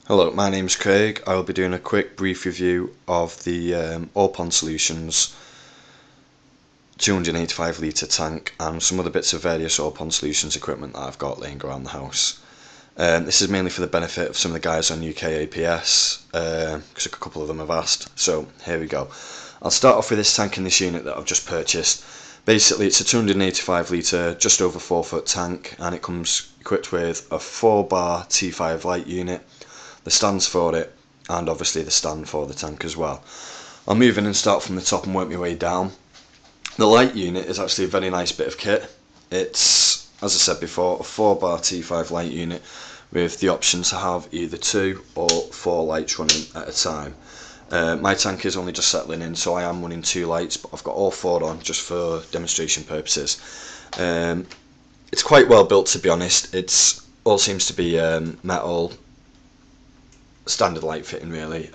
Hello, my name's Craig. I will be doing a quick brief review of the All Pond Solutions 285 litre tank and some other bits of various All Pond Solutions equipment that I've got laying around the house. This is mainly for the benefit of some of the guys on UK APS, because a couple of them have asked, so here we go. I'll start off with this tank in this unit that I've just purchased. Basically it's a 285 litre, just over 4 foot tank, and it comes equipped with a 4-bar T5 light unit, the stands for it, and obviously the stand for the tank as well. I'll move in and start from the top and work my way down. The light unit is actually a very nice bit of kit. It's, as I said before, a 4-bar T5 light unit with the option to have either 2 or 4 lights running at a time. My tank is only just settling in, so I am running 2 lights, but I've got all 4 on just for demonstration purposes. It's quite well built, to be honest. It's all seems to be metal, standard light fitting really.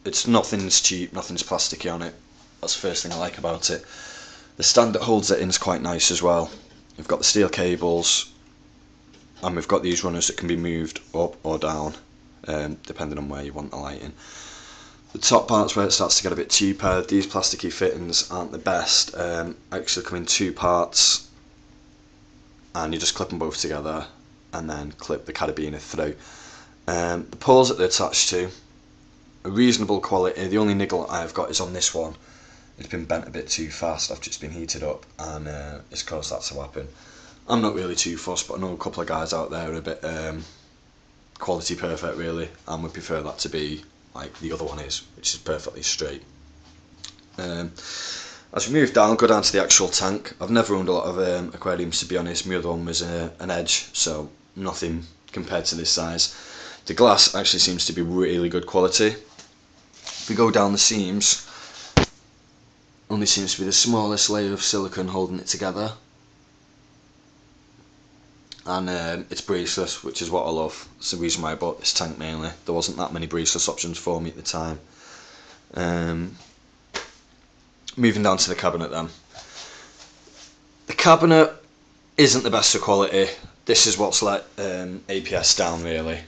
It's nothing's cheap, nothing's plasticky on it. That's the first thing I like about it. The stand that holds it in is quite nice as well. We've got the steel cables, and we've got these runners that can be moved up or down, depending on where you want the lighting. The top part's where it starts to get a bit cheaper. These plasticky fittings aren't the best. Actually come in 2 parts, and you just clip them both together and then clip the carabiner through. The poles that they're attached to are reasonable quality. The only niggle I've got is on this one. It's been bent a bit too fast after it's been heated up, and it's caused that to happen. I'm not really too fussed, but I know a couple of guys out there are a bit quality perfect really, and would prefer that to be like the other one is, which is perfectly straight. As we move down, go down to the actual tank. I've never owned a lot of aquariums, to be honest. My other one was an Edge, so nothing compared to this size. The glass actually seems to be really good quality. If we go down the seams, only seems to be the smallest layer of silicone holding it together, and it's braceless, which is what I love. It's the reason why I bought this tank mainly. There wasn't that many braceless options for me at the time. Moving down to the cabinet then. The cabinet isn't the best of quality. This is what's let APS down really.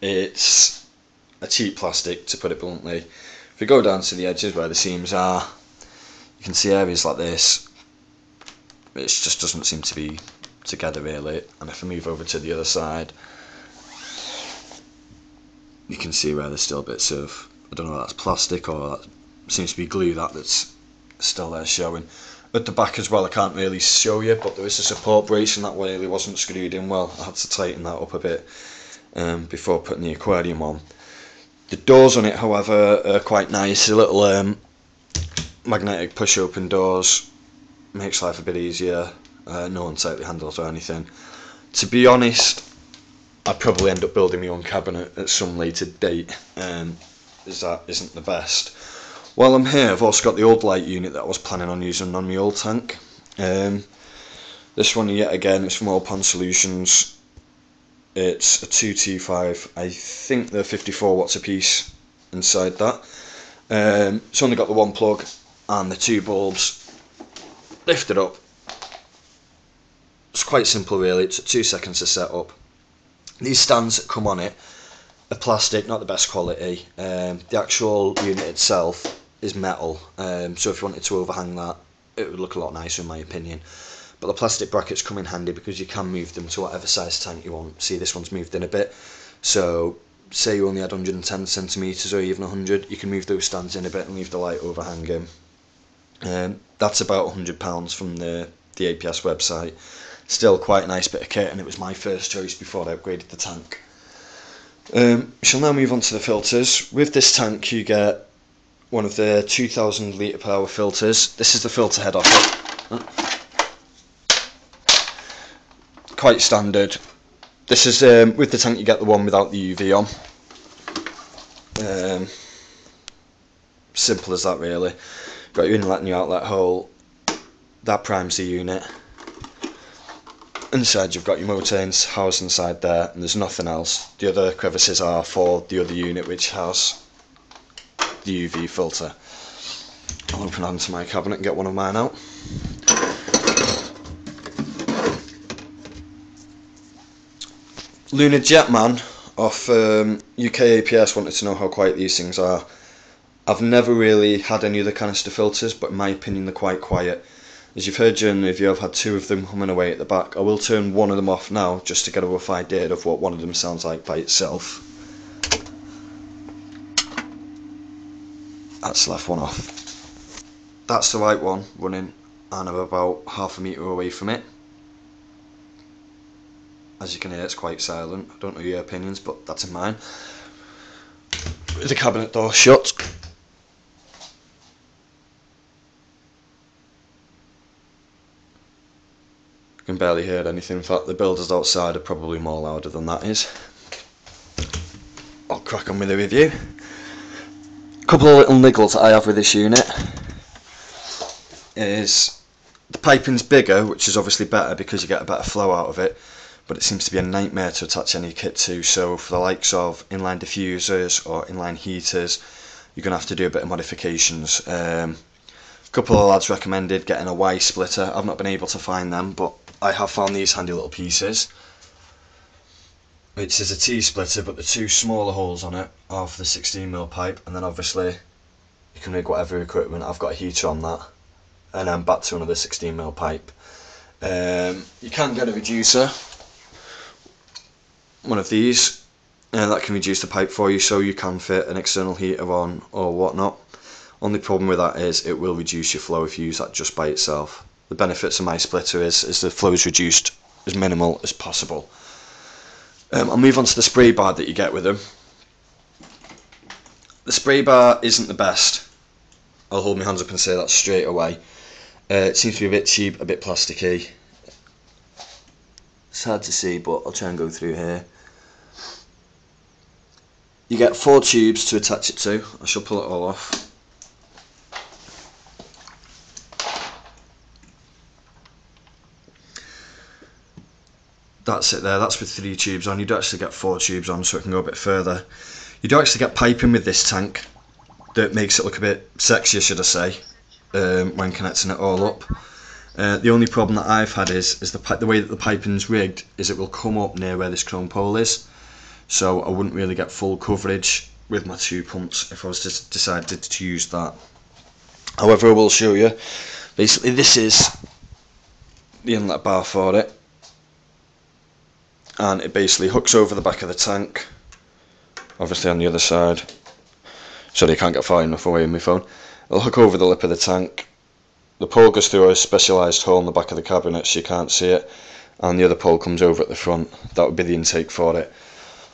It's a cheap plastic, to put it bluntly. If we go down to the edges where the seams are, you can see areas like this. It just doesn't seem to be together really. And if I move over to the other side, you can see where there's still bits of, I don't know if that's plastic or that seems to be glue that's still there showing. At the back as well, I can't really show you, but there is a support brace and that really wasn't screwed in well. I had to tighten that up a bit before putting the aquarium on. The doors on it, however, are quite nice. A little magnetic push open doors, makes life a bit easier. No unsightly handles or anything. To be honest, I'd probably end up building my own cabinet at some later date, as that isn't the best. While I'm here, I've also got the old light unit that I was planning on using on my old tank. This one yet again is from All Pond Solutions. It's a 2T5, I think they're 54 watts a piece inside that. It's only got the one plug and the 2 bulbs. Lift it up. It's quite simple really, it's 2 seconds to set up. These stands that come on it are plastic, not the best quality. The actual unit itself is metal, so if you wanted to overhang that, it would look a lot nicer in my opinion. But the plastic brackets come in handy because you can move them to whatever size tank you want. See, this one's moved in a bit, so say you only had 110 centimetres or even 100, you can move those stands in a bit and leave the light overhanging. That's about £100 from the APS website. Still quite a nice bit of kit, and it was my first choice before I upgraded the tank. We shall now move on to the filters. With this tank you get one of the 2000 litre per hour filters. This is the filter head off it. Quite standard. This is with the tank you get the one without the UV on. Simple as that really. Got your inlet and your outlet hole. That primes the unit. Inside you've got your motor housed inside there, and there's nothing else. The other crevices are for the other unit which has the UV filter. I'll open onto my cabinet and get one of mine out. Lunar Jetman off UK APS wanted to know how quiet these things are. I've never really had any other canister filters, but in my opinion they're quite quiet. As you've heard during the review, I've had two of them humming away at the back. I will turn one of them off now just to get a rough idea of what one of them sounds like by itself. That's the left one off. That's the right one running, and I'm about half a metre away from it. As you can hear, it's quite silent. I don't know your opinions, but that's in mine. With the cabinet door shut. You can barely hear anything. In fact, the builders outside are probably more louder than that is. I'll crack on with the review. A couple of little niggles that I have with this unit is the piping's bigger, which is obviously better because you get a better flow out of it, but it seems to be a nightmare to attach any kit to. So for the likes of inline diffusers or inline heaters, you're going to have to do a bit of modifications. A couple of lads recommended getting a Y splitter. I've not been able to find them, but I have found these handy little pieces, which is a T splitter, but the two smaller holes on it are for the 16mm pipe, and then obviously you can rig whatever equipment. I've got a heater on that, and then back to another 16mm pipe. You can get a reducer, one of these, that can reduce the pipe for you, so you can fit an external heater on or whatnot. Only problem with that is it will reduce your flow if you use that just by itself. The benefits of my splitter is the flow is reduced as minimal as possible. I'll move on to the spray bar that you get with them. The spray bar isn't the best. I'll hold my hands up and say that straight away. It seems to be a bit cheap, a bit plasticky. It's hard to see, but I'll try and go through here. You get 4 tubes to attach it to. I shall pull it all off. That's it there, that's with 3 tubes on. You do actually get 4 tubes on, so it can go a bit further. You do actually get piping with this tank that makes it look a bit sexier, should I say, when connecting it all up. The only problem that I've had is the way that the piping's rigged is it will come up near where this chrome pole is, so I wouldn't really get full coverage with my 2 pumps if I was to decide to use that. However, I will show you. Basically, this is the inlet bar for it, and it basically hooks over the back of the tank, obviously on the other side. Sorry, I can't get far enough away with my phone. It'll hook over the lip of the tank. The pole goes through a specialised hole in the back of the cabinet so you can't see it, and the other pole comes over at the front. That would be the intake for it.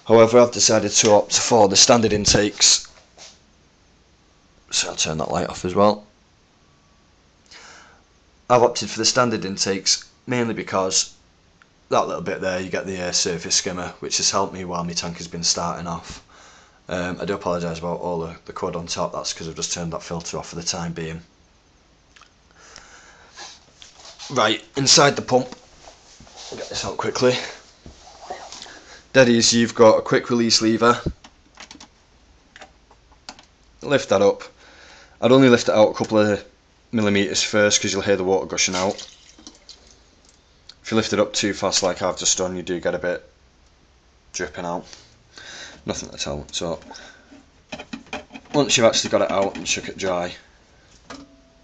However, I've decided to opt for the standard intakes, so I'll turn that light off as well. I've opted for the standard intakes mainly because that little bit there, you get the air surface skimmer, which has helped me while my tank has been starting off. I do apologise about all the crud on top, that's because I've just turned that filter off for the time being. Right, inside the pump, I'll get this out quickly. Dead easy, you've got a quick release lever. Lift that up. I'd only lift it out a couple of millimetres first because you'll hear the water gushing out. If you lift it up too fast like I've just done, you do get a bit dripping out. Nothing to tell. So once you've actually got it out and shook it dry,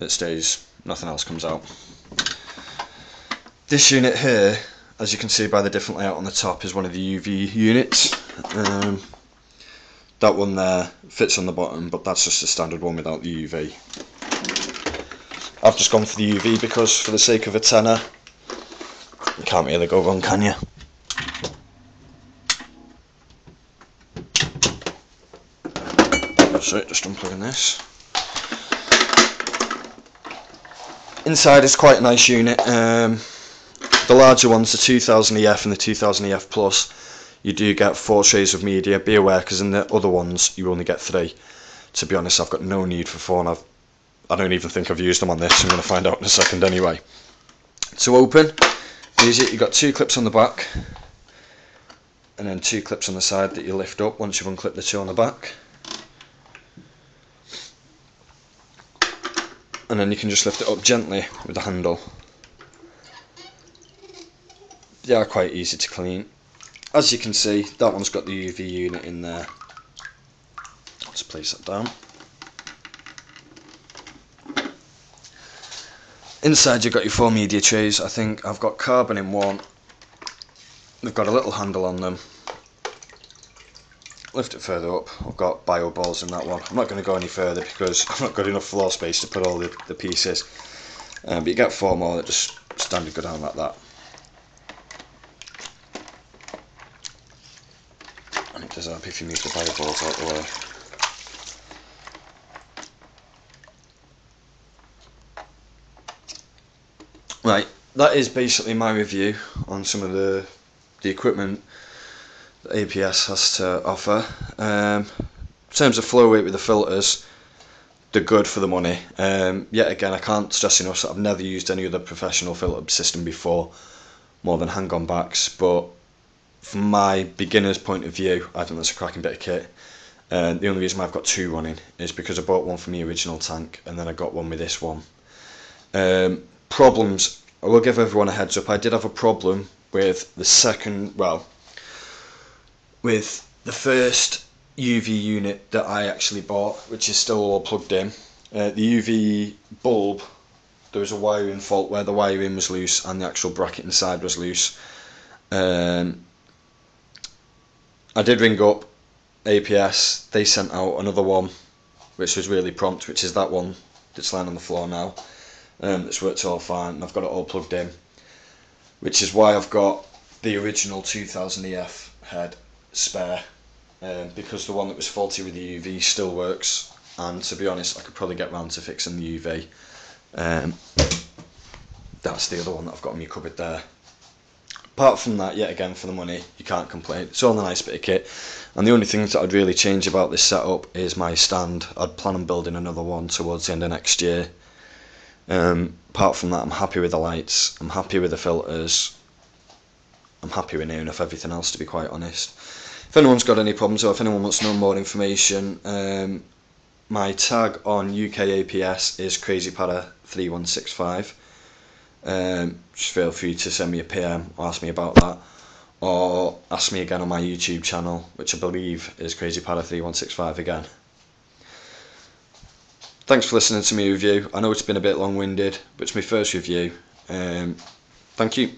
it stays, nothing else comes out. This unit here, as you can see by the different layout on the top, is one of the UV units. That one there fits on the bottom, but that's just a standard one without the UV. I've just gone for the UV because for the sake of a tenner, you can't really go wrong, can you? So just unplugging this. Inside is quite a nice unit. The larger ones, the 2000 EF and the 2000 EF Plus, you do get 4 trays of media. Be aware, because in the other ones you only get 3. To be honest, I've got no need for 4, and I don't even think I've used them on this. I'm going to find out in a second anyway. To open, easy. You've got 2 clips on the back, and then 2 clips on the side that you lift up once you've unclipped the 2 on the back. And then you can just lift it up gently with the handle. They are quite easy to clean. as you can see, that one's got the UV unit in there. Let's place that down. Inside you've got your 4 media trays. I think I've got carbon in one. They've got a little handle on them. Lift it further up, I've got bio balls in that one. I'm not going to go any further because I've not got enough floor space to put all the pieces. But you get 4 more that just standard go down like that. And it does help if you move the bio balls out the way. Right, that is basically my review on some of the equipment that APS has to offer. In terms of flow rate with the filters, they're good for the money. Yet again, I can't stress enough that I've never used any other professional filter system before, more than hang-on backs, but from my beginner's point of view, I think that's a cracking bit of kit. The only reason I've got 2 running is because I bought one from the original tank and then I got one with this one. Problems, I will give everyone a heads up, I did have a problem with the with the first UV unit that I actually bought, which is still all plugged in. The UV bulb, there was a wiring fault where the wiring was loose and the actual bracket inside was loose. I did ring up APS, they sent out another one which was really prompt, which is that one that's lying on the floor now. It's worked all fine and I've got it all plugged in, which is why I've got the original 2000 EF head spare, because the one that was faulty with the UV still works, and to be honest I could probably get round to fixing the UV. That's the other one that I've got in my cupboard there. Apart from that, yet again, for the money, you can't complain. It's all a nice bit of kit, and the only things that I'd really change about this setup is my stand. I'd plan on building another one towards the end of next year. Apart from that, I'm happy with the lights, I'm happy with the filters, I'm happy with near enough everything else, to be quite honest. If anyone's got any problems or if anyone wants to know more information, my tag on UK APS is crazypada3165. Just feel free to send me a PM or ask me about that, or ask me again on my YouTube channel, which I believe is crazypada3165 again. Thanks for listening to my review. I know it's been a bit long-winded, but it's my first review. Thank you.